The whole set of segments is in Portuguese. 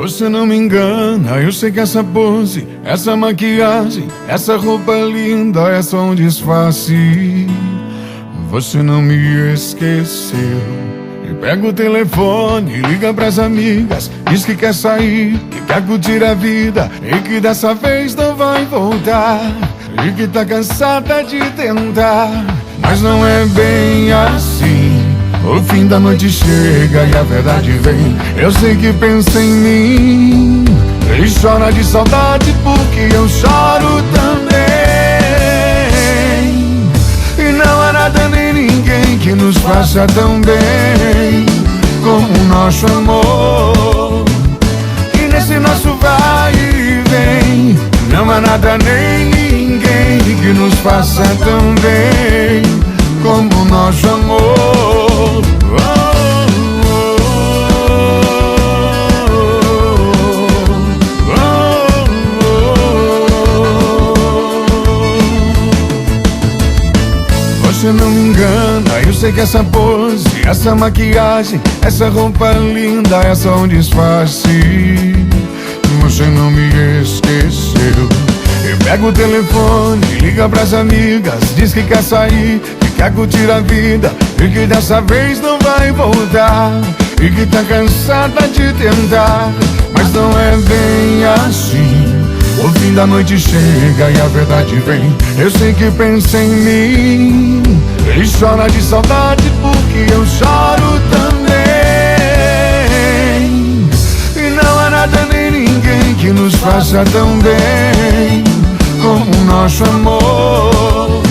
Você não me engana, eu sei que essa pose, essa maquiagem, essa roupa linda é só um disfarce. Você não me esqueceu. E pega o telefone, liga pras amigas, diz que quer sair, que quer curtir a vida e que dessa vez não vai voltar, e que tá cansada de tentar. Mas não é bem assim. O fim da noite chega e a verdade vem. Eu sei que pensa em mim e chora de saudade porque eu choro também. E não há nada nem ninguém que nos faça tão bem como o nosso amor. E nesse nosso vai e vem, não há nada nem ninguém que nos faça tão bem como o nosso amor. Você não me engana, eu sei que essa pose, essa maquiagem, essa roupa linda é só um disfarce. Você não me esqueceu. Eu pego o telefone, liga pras amigas, diz que quer sair, que quer curtir a vida e que dessa vez não vai voltar, e que tá cansada de tentar. Mas não é bem assim. O fim da noite chega e a verdade vem. Eu sei que pensa em mim e chora de saudade porque eu choro também. E não há nada nem ninguém que nos faça tão bem como o nosso amor.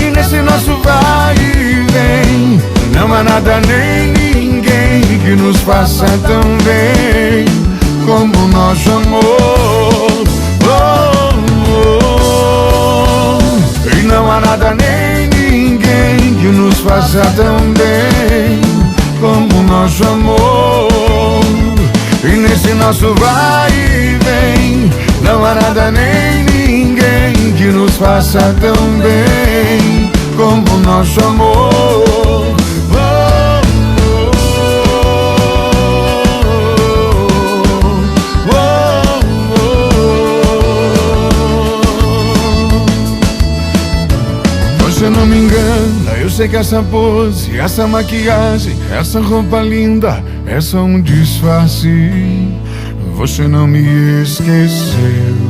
E nesse nosso vai e vem, não há nada nem ninguém que nos faça tão bem como o nosso amor. E não há nada nem ninguém que nos faça tão bem como o nosso amor. E nesse nosso vai e vem, não há nada nem ninguém que nos faça tão bem como o nosso amor. Você não me engana, eu sei que essa pose, essa maquiagem, essa roupa linda é só um disfarce. Você não me esqueceu.